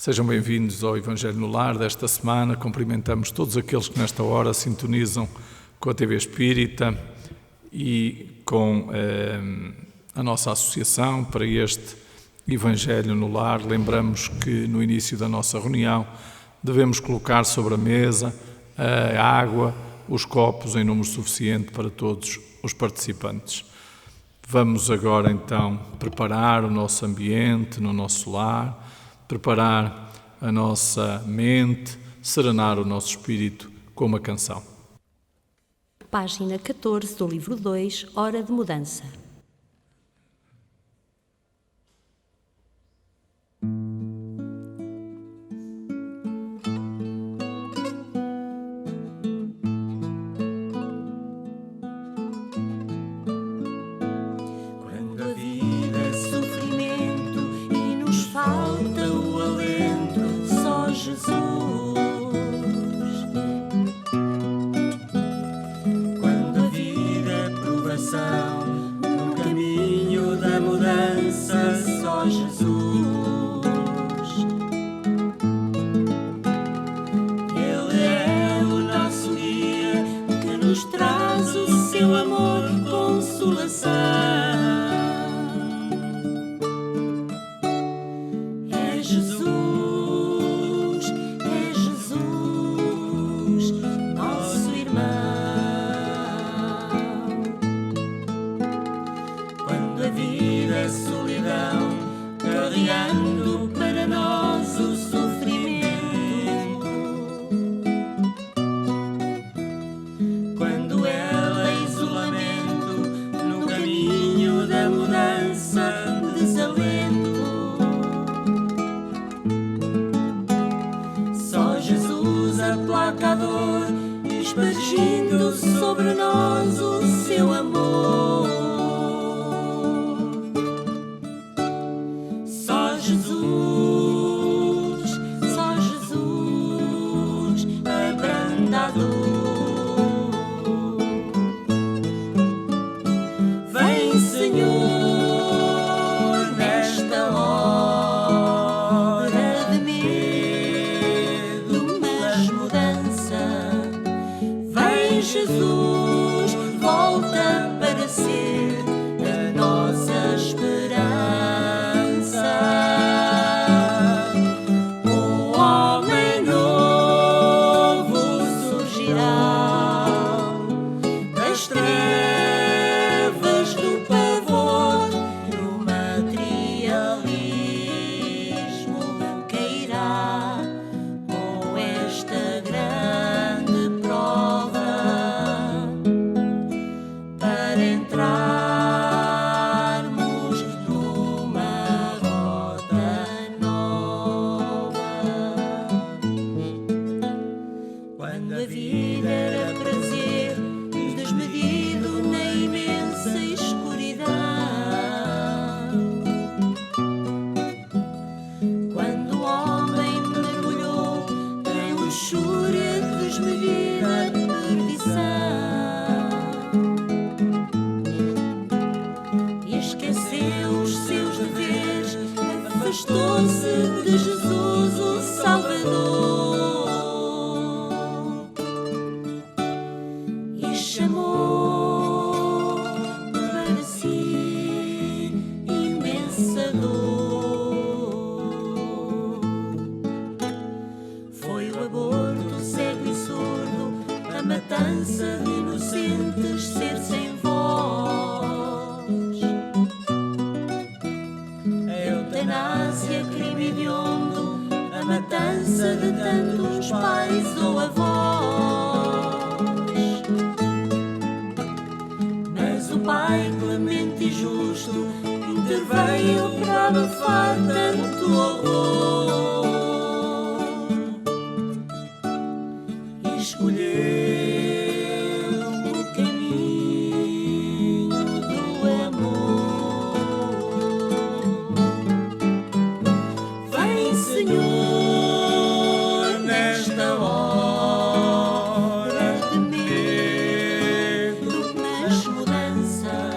Sejam bem-vindos ao Evangelho no Lar desta semana. Cumprimentamos todos aqueles que nesta hora sintonizam com a TV Espírita e com a nossa associação para este Evangelho no Lar. Lembramos que no início da nossa reunião devemos colocar sobre a mesa a água, os copos em número suficiente para todos os participantes. Vamos agora então preparar o nosso ambiente no nosso lar, preparar a nossa mente, serenar o nosso espírito com uma canção. Página 14 do livro 2, Hora de Mudança. Quando a vida é sofrimento e nos falta o alento, só Jesus. Quando a vida é provação, no caminho da mudança, só Jesus. Ele é o nosso guia que nos traz o seu amor, consolação. É Jesus, nosso irmão. Quando a vida é solidão, carregando para nós o sofrimento. Quando ela é isolamento, no caminho da mudança, desalento. Só Jesus aplaca a dor, espargindo sobre nós o seu amor. Só Jesus, abranda a dor. Vem, Senhor, nesta hora de medo, mas mudança. Vem, Jesus, volta para ser a nossa esperança. Um homem novo surgirá das trevas do pavor, no materialismo cairá com esta grande prova para entrarmos numa rota nova. Quando a vida era prazer desmedido na imensa escuridão, quando o homem mergulhou em luxúria desmedida perdição e esqueceu os seus deveres, afastou-se de Jesus o Salvador e chamou para si imensa dor. Foi o aborto cego e surdo, a matança de inocentes, ser sem voz, a eutanásia, crime hediondo, a matança de tantos pais ou avós. Mas o Pai clemente e justo interveio para abafar tanto horror e escolheu o caminho do amor. Vem, Senhor, nesta hora de medo, mas mudança.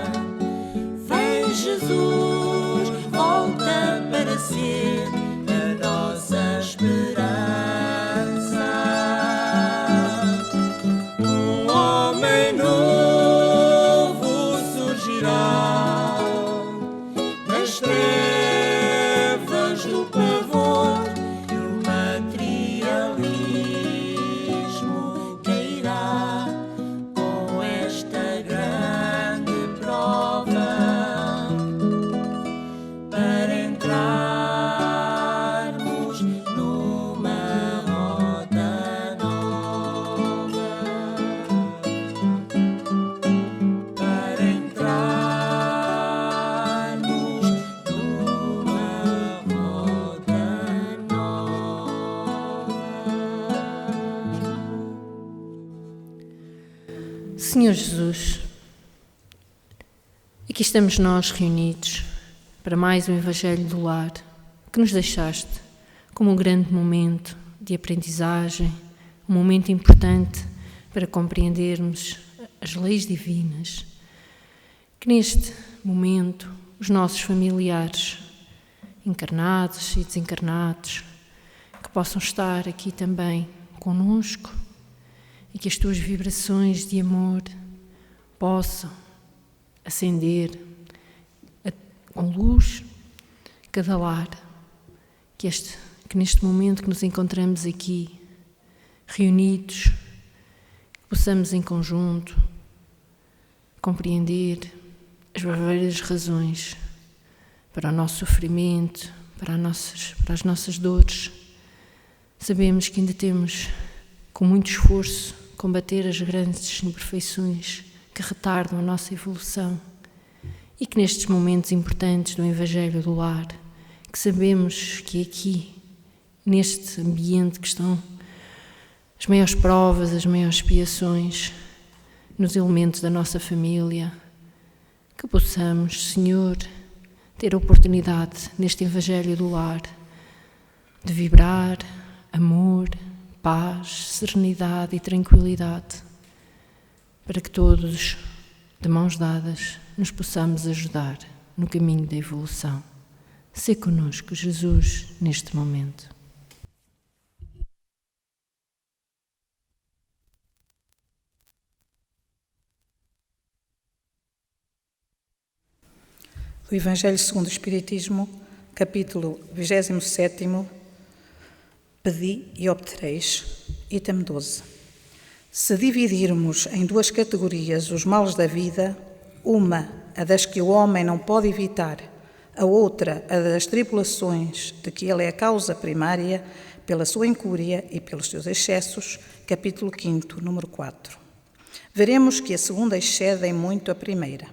Vem, Jesus, volta para ser a nossa Senhor Jesus, aqui estamos nós reunidos para mais um Evangelho do Lar que nos deixaste como um grande momento de aprendizagem, um momento importante para compreendermos as leis divinas. Que neste momento os nossos familiares, encarnados e desencarnados, que possam estar aqui também conosco e que as tuas vibrações de amor possam acender com luz cada lar, que neste momento que nos encontramos aqui reunidos, que possamos em conjunto compreender as verdadeiras razões para o nosso sofrimento, para as nossas dores. Sabemos que ainda temos, com muito esforço, combater as grandes imperfeições que retardam a nossa evolução e que nestes momentos importantes do Evangelho do Lar, que sabemos que aqui, neste ambiente que estão as maiores provas, as maiores expiações, nos elementos da nossa família, que possamos, Senhor, ter a oportunidade neste Evangelho do Lar de vibrar amor, paz, serenidade e tranquilidade, para que todos, de mãos dadas, nos possamos ajudar no caminho da evolução. Sê conosco, Jesus, neste momento. Do Evangelho segundo o Espiritismo, capítulo 27, Pedi e obtereis, item 12. Se dividirmos em duas categorias os males da vida, uma, a das que o homem não pode evitar, a outra, a das tribulações de que ele é a causa primária, pela sua incúria e pelos seus excessos, capítulo 5, número 4. Veremos que a segunda excede em muito a primeira.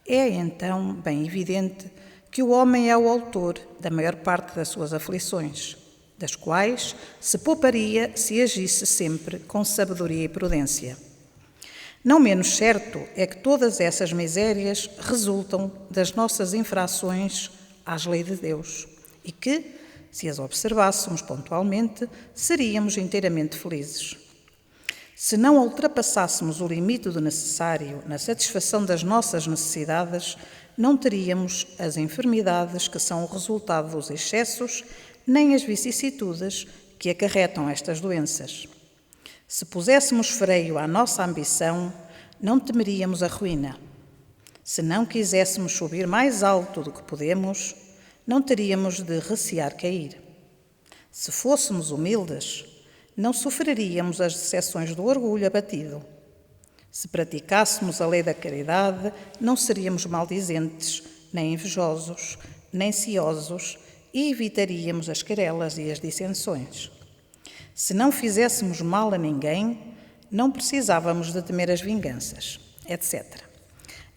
É, então, bem evidente que o homem é o autor da maior parte das suas aflições, das quais se pouparia se agisse sempre com sabedoria e prudência. Não menos certo é que todas essas misérias resultam das nossas infrações às leis de Deus e que, se as observássemos pontualmente, seríamos inteiramente felizes. Se não ultrapassássemos o limite do necessário na satisfação das nossas necessidades, não teríamos as enfermidades que são o resultado dos excessos, nem as vicissitudes que acarretam estas doenças. Se puséssemos freio à nossa ambição, não temeríamos a ruína. Se não quiséssemos subir mais alto do que podemos, não teríamos de recear cair. Se fôssemos humildes, não sofreríamos as decepções do orgulho abatido. Se praticássemos a lei da caridade, não seríamos maldizentes, nem invejosos, nem ciosos, e evitaríamos as querelas e as dissensões. Se não fizéssemos mal a ninguém, não precisávamos de temer as vinganças, etc.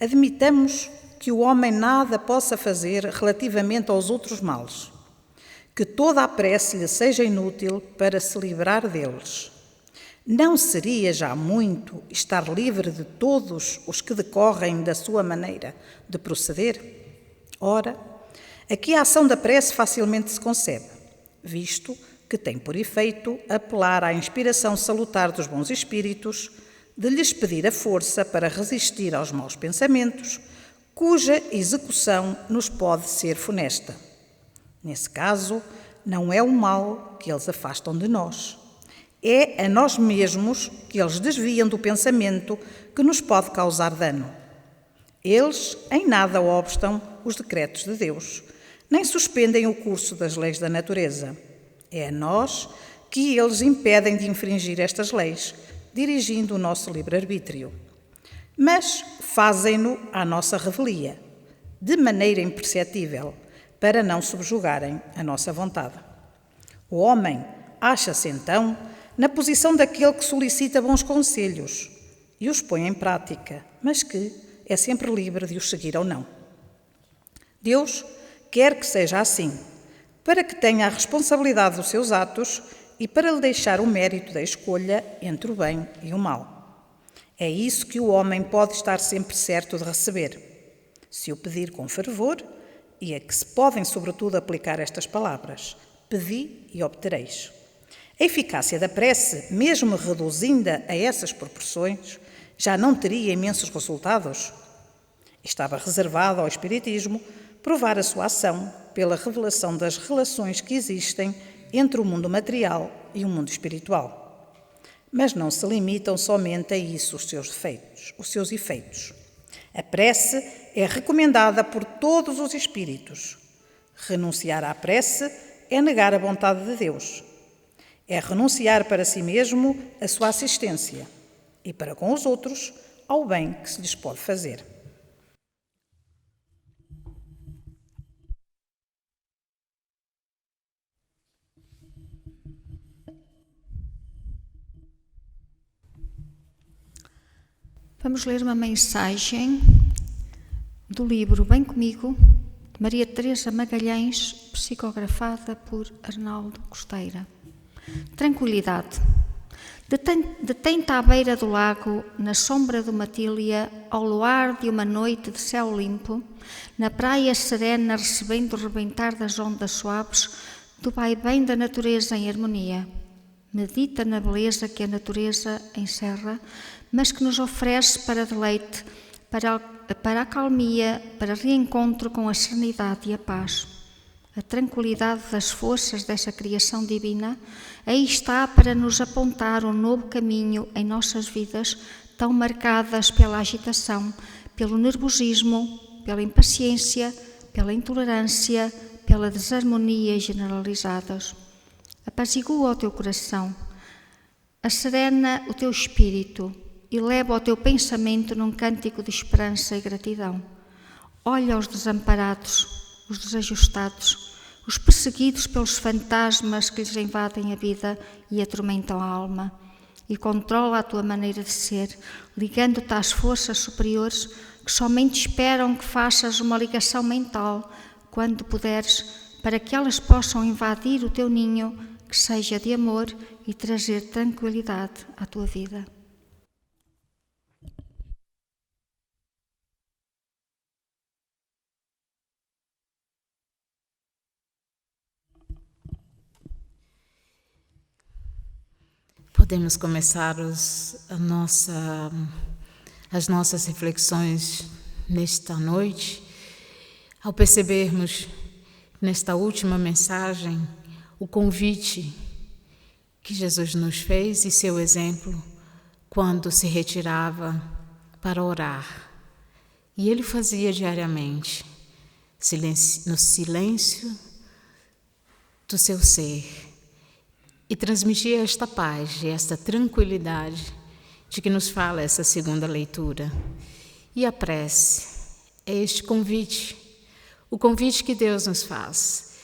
Admitamos que o homem nada possa fazer relativamente aos outros males, que toda a prece lhe seja inútil para se livrar deles. Não seria já muito estar livre de todos os que decorrem da sua maneira de proceder? Ora, aqui a ação da prece facilmente se concebe, visto que tem por efeito apelar à inspiração salutar dos bons espíritos, de lhes pedir a força para resistir aos maus pensamentos, cuja execução nos pode ser funesta. Nesse caso, não é o mal que eles afastam de nós, é a nós mesmos que eles desviam do pensamento que nos pode causar dano. Eles em nada obstam os decretos de Deus, nem suspendem o curso das leis da natureza. É a nós que eles impedem de infringir estas leis, dirigindo o nosso livre-arbítrio. Mas fazem-no à nossa revelia, de maneira imperceptível, para não subjugarem a nossa vontade. O homem acha-se, então, na posição daquele que solicita bons conselhos e os põe em prática, mas que é sempre livre de os seguir ou não. Deus quer que seja assim, para que tenha a responsabilidade dos seus atos e para lhe deixar o mérito da escolha entre o bem e o mal. É isso que o homem pode estar sempre certo de receber, se o pedir com fervor, e a que se podem sobretudo aplicar estas palavras: pedi e obtereis. A eficácia da prece, mesmo reduzida a essas proporções, já não teria imensos resultados. Estava reservado ao Espiritismo provar a sua ação pela revelação das relações que existem entre o mundo material e o mundo espiritual. Mas não se limitam somente a isso os seus efeitos. A prece é recomendada por todos os espíritos. Renunciar à prece é negar a vontade de Deus. É renunciar para si mesmo a sua assistência e para com os outros ao bem que se lhes pode fazer. Vamos ler uma mensagem do livro Bem Comigo, de Maria Teresa Magalhães, psicografada por Arnaldo Costeira. Tranquilidade. Detém-te à beira do lago, na sombra de uma tília, ao luar de uma noite de céu limpo, na praia serena recebendo o rebentar das ondas suaves, do vai-bem da natureza em harmonia. Medita na beleza que a natureza encerra, mas que nos oferece para deleite, para a calmia, para reencontro com a serenidade e a paz. A tranquilidade das forças dessa criação divina aí está para nos apontar um novo caminho em nossas vidas, tão marcadas pela agitação, pelo nervosismo, pela impaciência, pela intolerância, pela desarmonia generalizadas. Apazigua o teu coração, acerena o teu espírito e leva o teu pensamento num cântico de esperança e gratidão. Olha os desamparados, os desajustados, os perseguidos pelos fantasmas que lhes invadem a vida e atormentam a alma, e controla a tua maneira de ser, ligando-te às forças superiores que somente esperam que faças uma ligação mental, quando puderes, para que elas possam invadir o teu ninho, que seja de amor e trazer tranquilidade à tua vida. Podemos começar as nossas reflexões nesta noite ao percebermos nesta última mensagem o convite que Jesus nos fez e seu exemplo quando se retirava para orar. E ele fazia diariamente, no silêncio do seu ser, e transmitia esta paz e esta tranquilidade de que nos fala essa segunda leitura. E a prece é este convite, o convite que Deus nos faz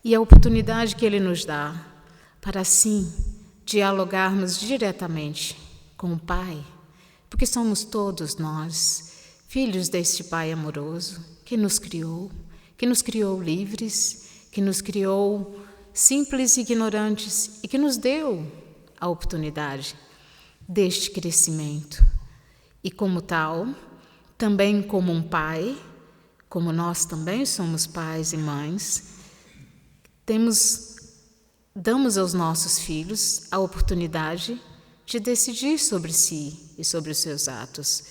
e a oportunidade que Ele nos dá para, assim, dialogarmos diretamente com o Pai, porque somos todos nós, filhos deste Pai amoroso que nos criou livres, que nos criou simples e ignorantes e que nos deu a oportunidade deste crescimento. E como tal, também como um pai, como nós também somos pais e mães, damos aos nossos filhos a oportunidade de decidir sobre si e sobre os seus atos.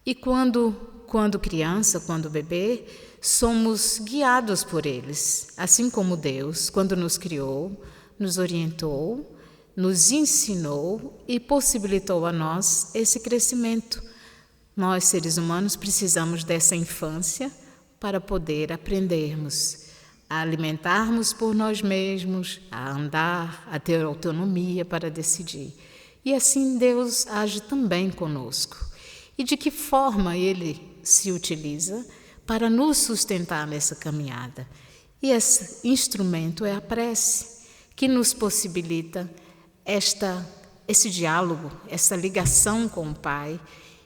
E quando criança, quando bebê, somos guiados por eles, assim como Deus, quando nos criou, nos orientou, nos ensinou e possibilitou a nós esse crescimento. Nós, seres humanos, precisamos dessa infância para poder aprendermos a alimentarmos por nós mesmos, a andar, a ter autonomia para decidir. E assim Deus age também conosco. E de que forma Ele se utiliza para nos sustentar nessa caminhada? E esse instrumento é a prece, que nos possibilita esse diálogo, essa ligação com o Pai,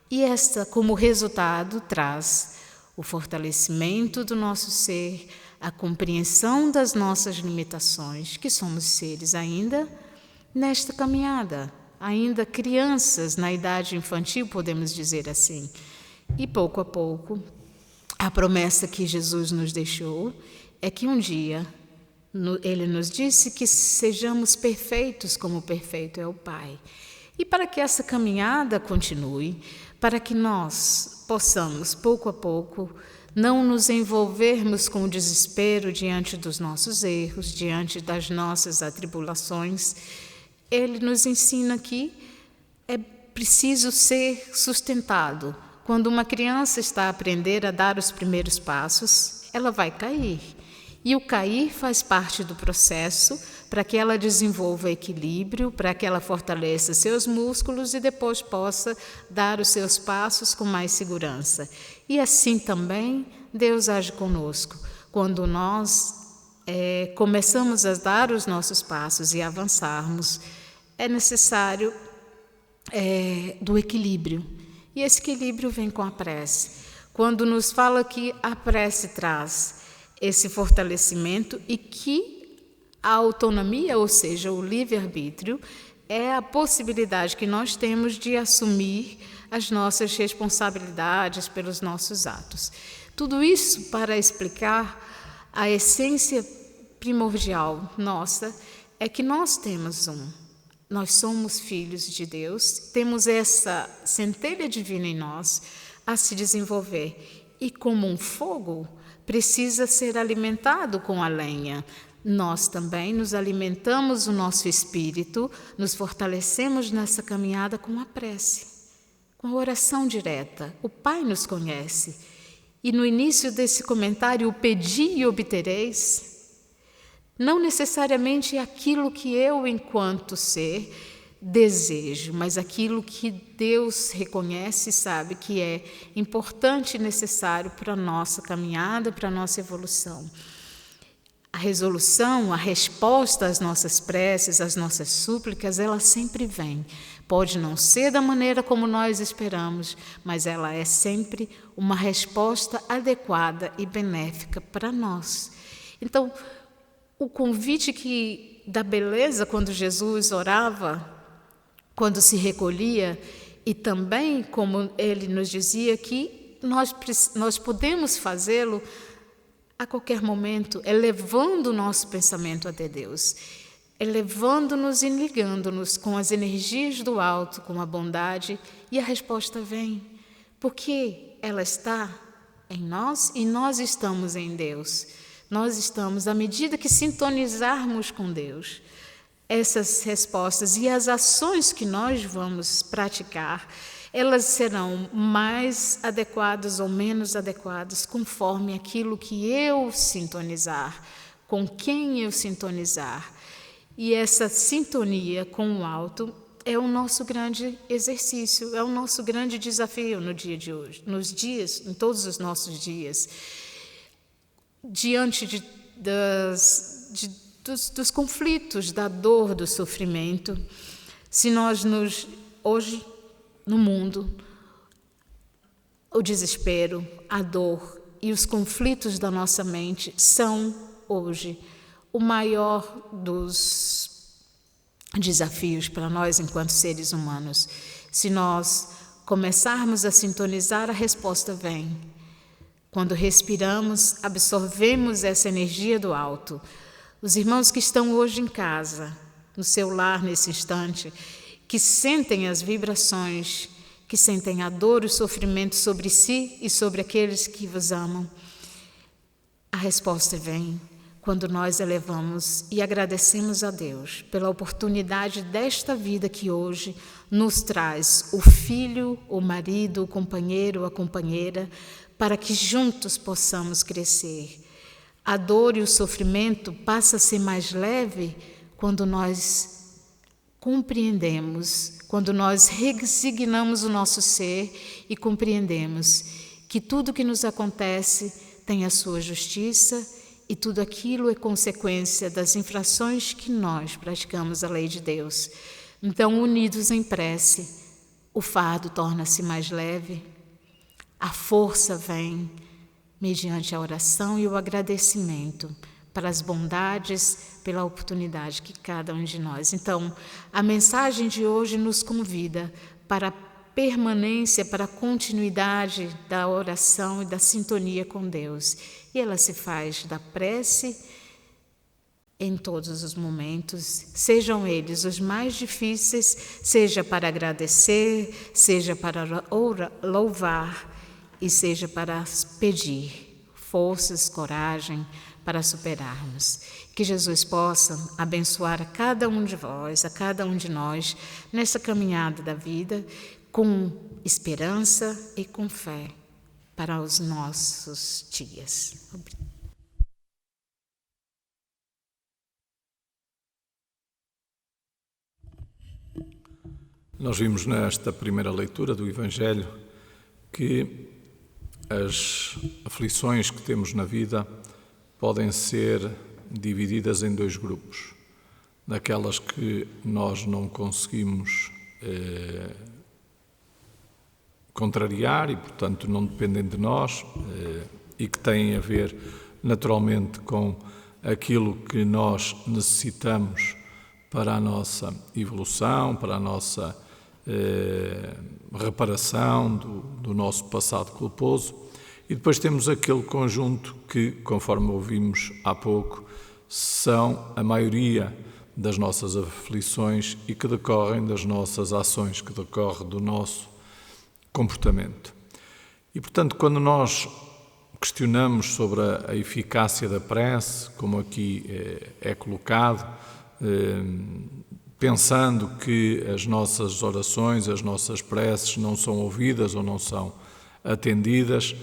e esta, como resultado, traz o fortalecimento do nosso ser, a compreensão das nossas limitações, que somos seres ainda nesta caminhada, ainda crianças na idade infantil, podemos dizer assim. E pouco a pouco, a promessa que Jesus nos deixou é que um dia Ele nos disse que sejamos perfeitos como perfeito é o Pai. E para que essa caminhada continue, para que nós possamos, pouco a pouco, não nos envolvermos com o desespero diante dos nossos erros, diante das nossas atribulações, Ele nos ensina que é preciso ser sustentado. Quando uma criança está a aprender a dar os primeiros passos, ela vai cair. E o cair faz parte do processo para que ela desenvolva equilíbrio, para que ela fortaleça seus músculos e depois possa dar os seus passos com mais segurança. E assim também Deus age conosco. Quando nós começamos a dar os nossos passos e avançarmos, é necessário do equilíbrio. E esse equilíbrio vem com a prece. Quando nos fala que a prece traz esse fortalecimento e que a autonomia, ou seja, o livre-arbítrio, é a possibilidade que nós temos de assumir as nossas responsabilidades pelos nossos atos. Tudo isso para explicar a essência primordial nossa, é que nós somos filhos de Deus, temos essa centelha divina em nós a se desenvolver. E como um fogo, precisa ser alimentado com a lenha. Nós também nos alimentamos o nosso espírito, nos fortalecemos nessa caminhada com a prece, com a oração direta. O Pai nos conhece. E no início desse comentário, o pedi e obtereis, não necessariamente aquilo que eu, enquanto ser, desejo, mas aquilo que Deus reconhece e sabe que é importante e necessário para a nossa caminhada, para a nossa evolução. A resolução, a resposta às nossas preces, às nossas súplicas, ela sempre vem. Pode não ser da maneira como nós esperamos, mas ela é sempre uma resposta adequada e benéfica para nós. Então, o convite da beleza, quando Jesus orava, quando se recolhia, e também, como ele nos dizia, que nós podemos fazê-lo a qualquer momento, elevando o nosso pensamento até Deus, elevando-nos e ligando-nos com as energias do alto, com a bondade, e a resposta vem, porque ela está em nós e nós estamos em Deus. Nós estamos, à medida que sintonizarmos com Deus, essas respostas e as ações que nós vamos praticar, elas serão mais adequadas ou menos adequadas conforme aquilo que eu sintonizar, com quem eu sintonizar. E essa sintonia com o alto é o nosso grande exercício, é o nosso grande desafio no dia de hoje, em todos os nossos dias. Diante dos conflitos, da dor, do sofrimento, se nós hoje no mundo, o desespero, a dor e os conflitos da nossa mente são hoje o maior dos desafios para nós enquanto seres humanos. Se nós começarmos a sintonizar, a resposta vem. Quando respiramos, absorvemos essa energia do alto. Os irmãos que estão hoje em casa, no seu lar nesse instante, que sentem as vibrações, que sentem a dor e o sofrimento sobre si e sobre aqueles que vos amam, a resposta vem quando nós elevamos e agradecemos a Deus pela oportunidade desta vida que hoje nos traz o filho, o marido, o companheiro, a companheira, para que juntos possamos crescer. A dor e o sofrimento passa a ser mais leve quando nós compreendemos, quando nós resignamos o nosso ser e compreendemos que tudo que nos acontece tem a sua justiça e tudo aquilo é consequência das infrações que nós praticamos a lei de Deus. Então, unidos em prece, o fardo torna-se mais leve, a força vem mediante a oração e o agradecimento para as bondades, pela oportunidade que cada um de nós. Então, a mensagem de hoje nos convida para a permanência, para a continuidade da oração e da sintonia com Deus. E ela se faz da prece em todos os momentos, sejam eles os mais difíceis, seja para agradecer, seja para louvar e seja para pedir forças, coragem para superarmos. Que Jesus possa abençoar a cada um de vós, a cada um de nós, nessa caminhada da vida, com esperança e com fé para os nossos dias. Obrigada. Nós vimos nesta primeira leitura do Evangelho que as aflições que temos na vida podem ser divididas em dois grupos. Daquelas que nós não conseguimos contrariar e, portanto, não dependem de nós e que têm a ver naturalmente com aquilo que nós necessitamos para a nossa evolução, para a nossa reparação do nosso passado culposo. E depois temos aquele conjunto que, conforme ouvimos há pouco, são a maioria das nossas aflições e que decorrem das nossas ações, que decorrem do nosso comportamento. E, portanto, quando nós questionamos sobre a eficácia da prece, como aqui é colocado, pensando que as nossas orações, as nossas preces não são ouvidas ou não são atendidas,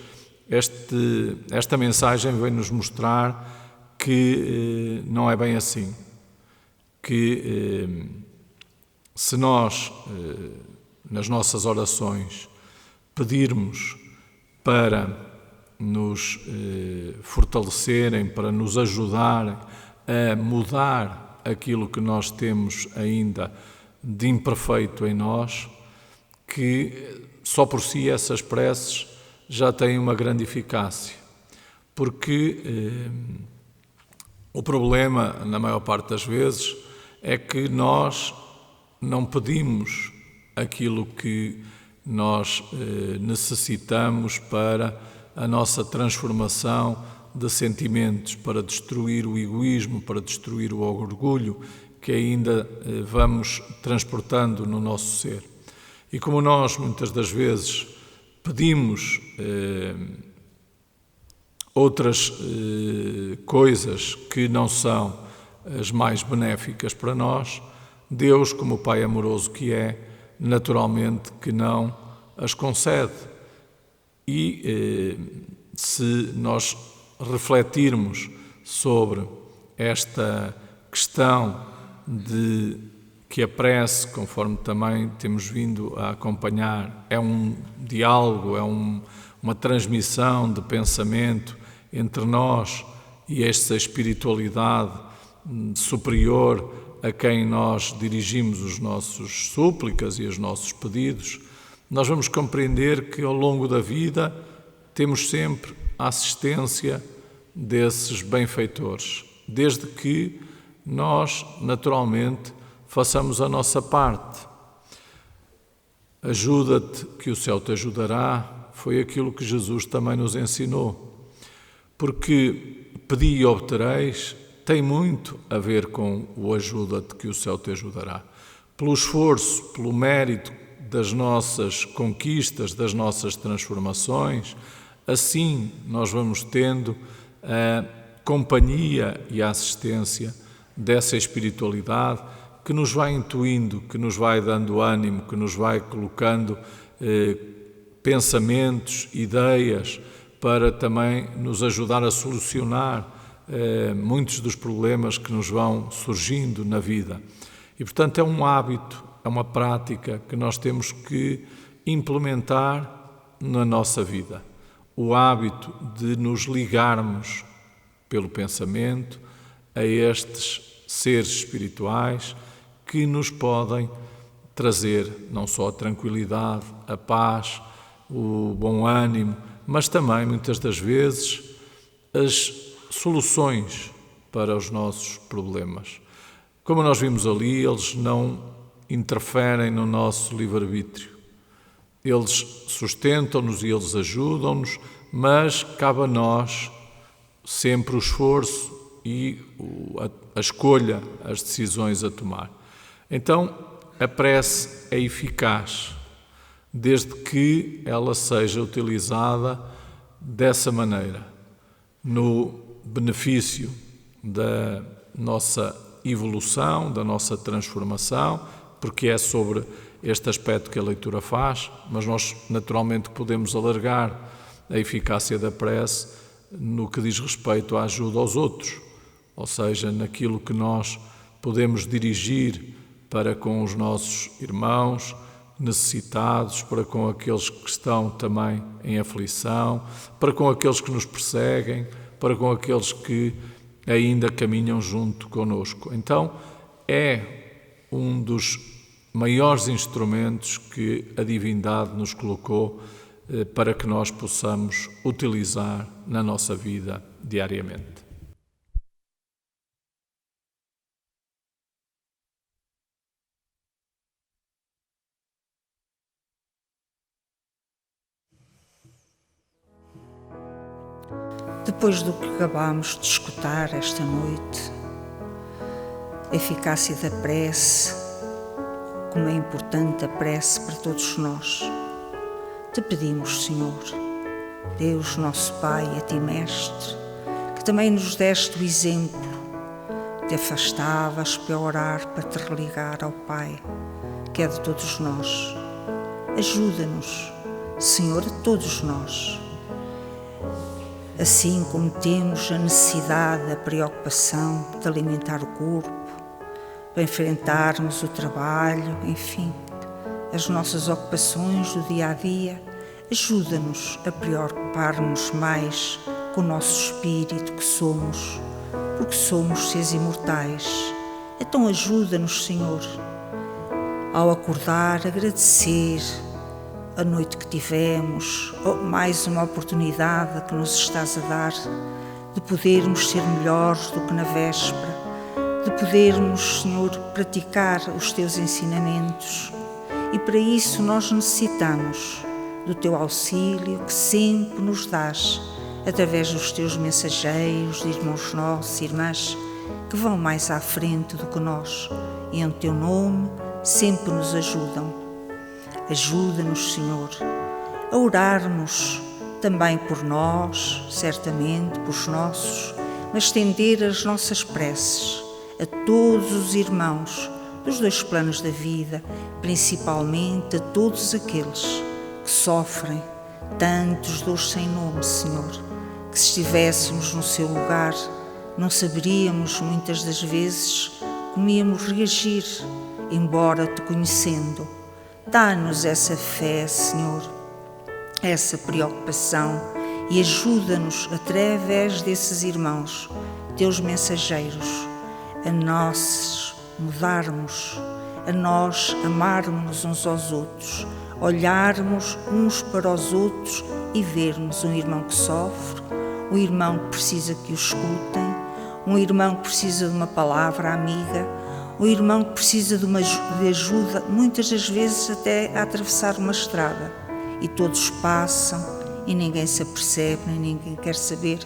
esta mensagem vem-nos mostrar que não é bem assim. Que se nós, nas nossas orações, pedirmos para nos fortalecerem, para nos ajudarem a mudar aquilo que nós temos ainda de imperfeito em nós, que só por si essas preces já têm uma grande eficácia. Porque o problema, na maior parte das vezes, é que nós não pedimos aquilo que nós necessitamos para a nossa transformação de sentimentos, para destruir o egoísmo, para destruir o orgulho que ainda vamos transportando no nosso ser. E como nós, muitas das vezes, pedimos outras coisas que não são as mais benéficas para nós, Deus, como o Pai amoroso que é, naturalmente que não as concede. E se nós refletirmos sobre esta questão de que a prece, conforme também temos vindo a acompanhar, é um diálogo, é uma transmissão de pensamento entre nós e esta espiritualidade superior a quem nós dirigimos os nossos súplicas e os nossos pedidos, nós vamos compreender que ao longo da vida temos sempre a assistência desses benfeitores, desde que nós, naturalmente, façamos a nossa parte. Ajuda-te que o céu te ajudará, foi aquilo que Jesus também nos ensinou. Porque pedi e obtereis tem muito a ver com o ajuda-te que o céu te ajudará. Pelo esforço, pelo mérito das nossas conquistas, das nossas transformações, assim nós vamos tendo a companhia e a assistência dessa espiritualidade que nos vai intuindo, que nos vai dando ânimo, que nos vai colocando pensamentos, ideias, para também nos ajudar a solucionar muitos dos problemas que nos vão surgindo na vida. E, portanto, é um hábito, é uma prática que nós temos que implementar na nossa vida. O hábito de nos ligarmos pelo pensamento a estes seres espirituais que nos podem trazer não só a tranquilidade, a paz, o bom ânimo, mas também, muitas das vezes, as soluções para os nossos problemas. Como nós vimos ali, eles não interferem no nosso livre-arbítrio. Eles sustentam-nos e eles ajudam-nos, mas cabe a nós sempre o esforço e a escolha, as decisões a tomar. Então, a prece é eficaz, desde que ela seja utilizada dessa maneira, no benefício da nossa evolução, da nossa transformação, porque é sobre este aspecto que a leitura faz, mas nós naturalmente podemos alargar a eficácia da prece no que diz respeito à ajuda aos outros, ou seja, naquilo que nós podemos dirigir para com os nossos irmãos necessitados, para com aqueles que estão também em aflição, para com aqueles que nos perseguem, para com aqueles que ainda caminham junto conosco. Então, é um dos maiores instrumentos que a divindade nos colocou para que nós possamos utilizar na nossa vida diariamente. Depois do que acabámos de escutar esta noite, a eficácia da prece, como é importante a prece para todos nós, te pedimos, Senhor, Deus, nosso Pai, a Ti, Mestre, que também nos deste o exemplo, te afastavas para orar, para te religar ao Pai, que é de todos nós. Ajuda-nos, Senhor, a todos nós. Assim como temos a necessidade, a preocupação de alimentar o corpo, para enfrentarmos o trabalho, enfim, as nossas ocupações do dia a dia, ajuda-nos a preocupar-nos mais com o nosso espírito que somos, porque somos seres imortais. Então ajuda-nos, Senhor, ao acordar, agradecer a noite que tivemos, mais uma oportunidade que nos estás a dar de podermos ser melhores do que na véspera, de podermos, Senhor, praticar os Teus ensinamentos. E para isso nós necessitamos do Teu auxílio que sempre nos dás, através dos Teus mensageiros, de irmãos nossos, irmãs, que vão mais à frente do que nós e em Teu nome sempre nos ajudam. Ajuda-nos, Senhor, a orarmos também por nós, certamente, por os nossos, mas estender as nossas preces a todos os irmãos dos dois planos da vida, principalmente a todos aqueles que sofrem tantos dores sem nome, Senhor, que se estivéssemos no seu lugar, não saberíamos muitas das vezes como íamos reagir, embora te conhecendo. Dá-nos essa fé, Senhor, essa preocupação e ajuda-nos, através desses irmãos, Teus mensageiros, a nós mudarmos, a nós amarmos uns aos outros, olharmos uns para os outros e vermos um irmão que sofre, um irmão que precisa que o escutem, um irmão que precisa de uma palavra amiga, um irmão que precisa de ajuda, muitas das vezes até a atravessar uma estrada, e todos passam e ninguém se apercebe, nem ninguém quer saber,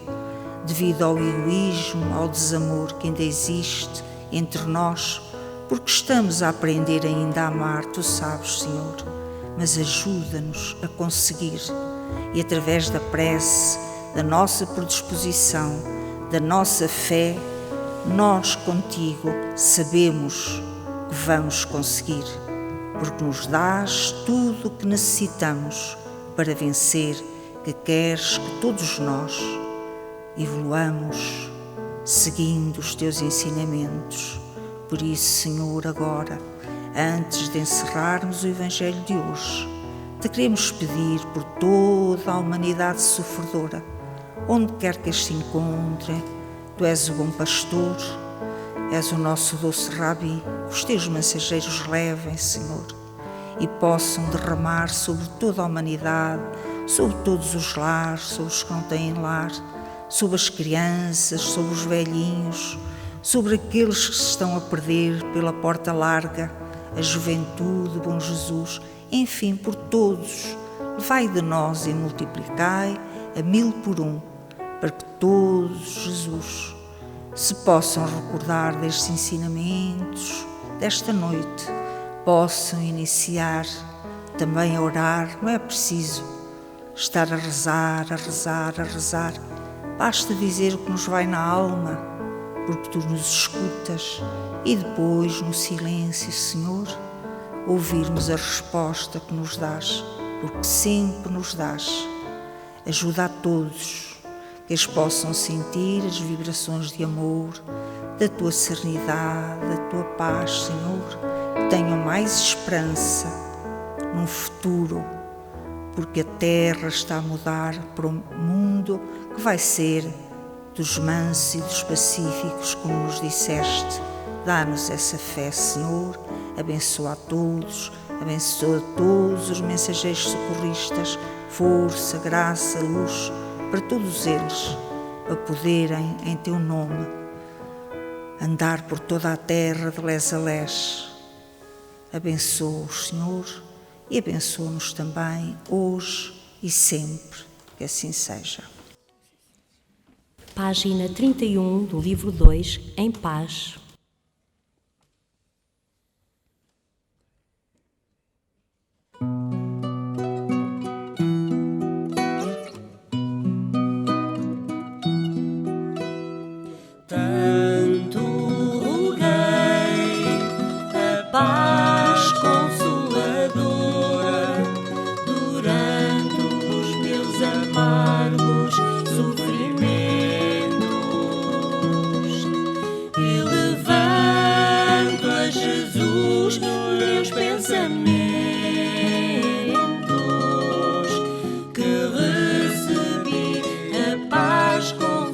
devido ao egoísmo, ao desamor que ainda existe entre nós, porque estamos a aprender ainda a amar, Tu sabes, Senhor, mas ajuda-nos a conseguir, e através da prece, da nossa predisposição, da nossa fé, nós contigo sabemos que vamos conseguir, porque nos dás tudo o que necessitamos para vencer, que queres que todos nós evoluamos seguindo os Teus ensinamentos. Por isso, Senhor, agora, antes de encerrarmos o Evangelho de hoje, te queremos pedir por toda a humanidade sofredora, onde quer que este se encontre. Tu és o bom pastor, és o nosso doce Rabi, os Teus mensageiros levem, Senhor, e possam derramar sobre toda a humanidade, sobre todos os lares, sobre os que não têm lar, sobre as crianças, sobre os velhinhos, sobre aqueles que se estão a perder pela porta larga, a juventude, bom Jesus, enfim, por todos. Levai de nós e multiplicai a 1000 por 1, para que todos, Jesus, se possam recordar destes ensinamentos, desta noite, possam iniciar também a orar. Não é preciso estar a rezar, a rezar, a rezar. Basta dizer o que nos vai na alma, porque Tu nos escutas, e depois, no silêncio, Senhor, ouvirmos a resposta que nos dás, porque sempre nos dás. Ajuda a todos, que eles possam sentir as vibrações de amor, da Tua serenidade, da Tua paz, Senhor, que tenham mais esperança num futuro, porque a Terra está a mudar para um mundo que vai ser dos mansos e dos pacíficos, como nos disseste. Dá-nos essa fé, Senhor, abençoa a todos, abençoa todos os mensageiros socorristas, força, graça, luz, para todos eles, para poderem, em Teu nome, andar por toda a terra de les a les. Abençoa-os, Senhor, e abençoa-nos também hoje e sempre, que assim seja. Página 31 do livro 2, Em Paz. Tanto roguei a paz consoladora durante os meus amargos sofrimentos, elevando a Jesus meus pensamentos, que recebi a paz confortadora.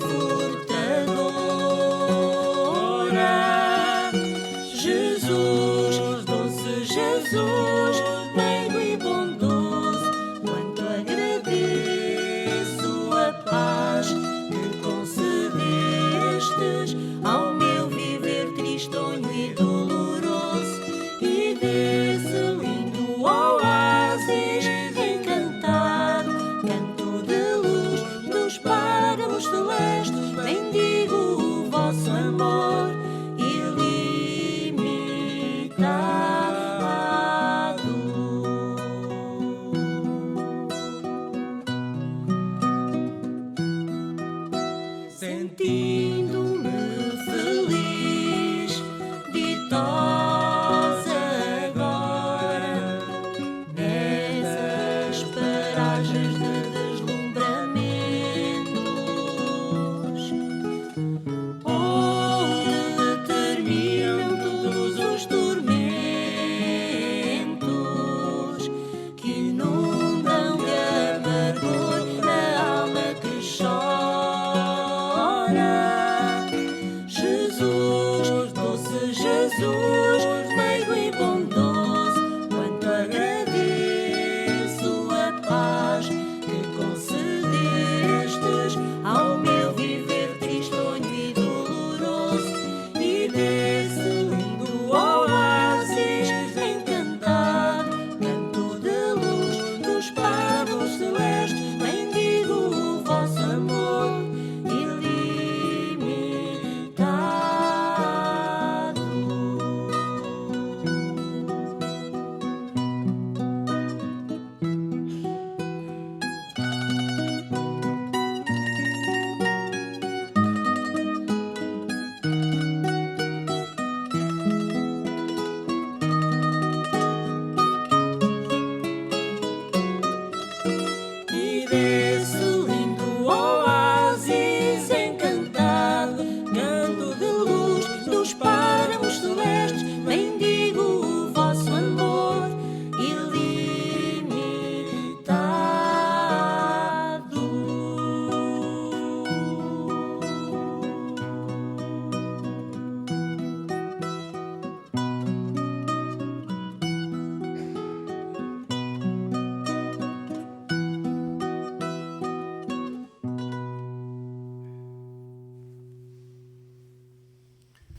Jesus, doce Jesus, meigo e bondoso, quanto agradeço a paz que concedestes ao meu viver tristonho e doloroso, e desse lindo oásis encantado, canto de luz dos páramos celestes, bendigo o vosso amor ilimitado.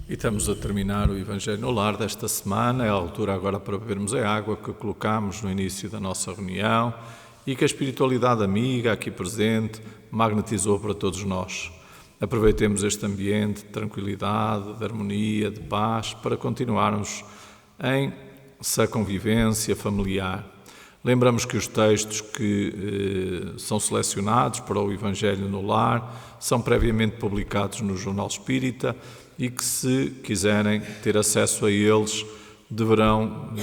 E estamos a terminar o Evangelho no Lar desta semana. É a altura agora para bebermos a água que colocámos no início da nossa reunião e que a espiritualidade amiga aqui presente magnetizou para todos nós. Aproveitemos este ambiente de tranquilidade, de harmonia, de paz, para continuarmos em sã convivência familiar. Lembramos que os textos que são selecionados para o Evangelho no Lar são previamente publicados no Jornal Espírita e que, se quiserem ter acesso a eles, deverão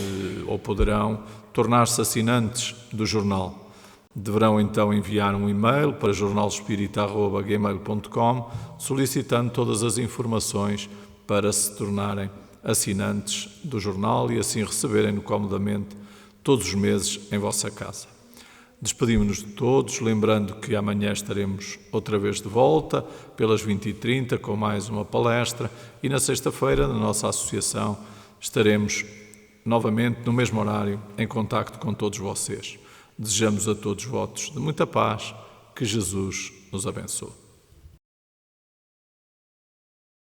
ou poderão tornar-se assinantes do jornal. Deverão então enviar um e-mail para jornalespírita@gmail.com solicitando todas as informações para se tornarem assinantes do jornal e assim receberem-no comodamente todos os meses em vossa casa. Despedimos-nos de todos, lembrando que amanhã estaremos outra vez de volta, pelas 20h30, com mais uma palestra, e na sexta-feira, na nossa associação, estaremos novamente no mesmo horário, em contacto com todos vocês. Desejamos a todos votos de muita paz, que Jesus nos abençoe.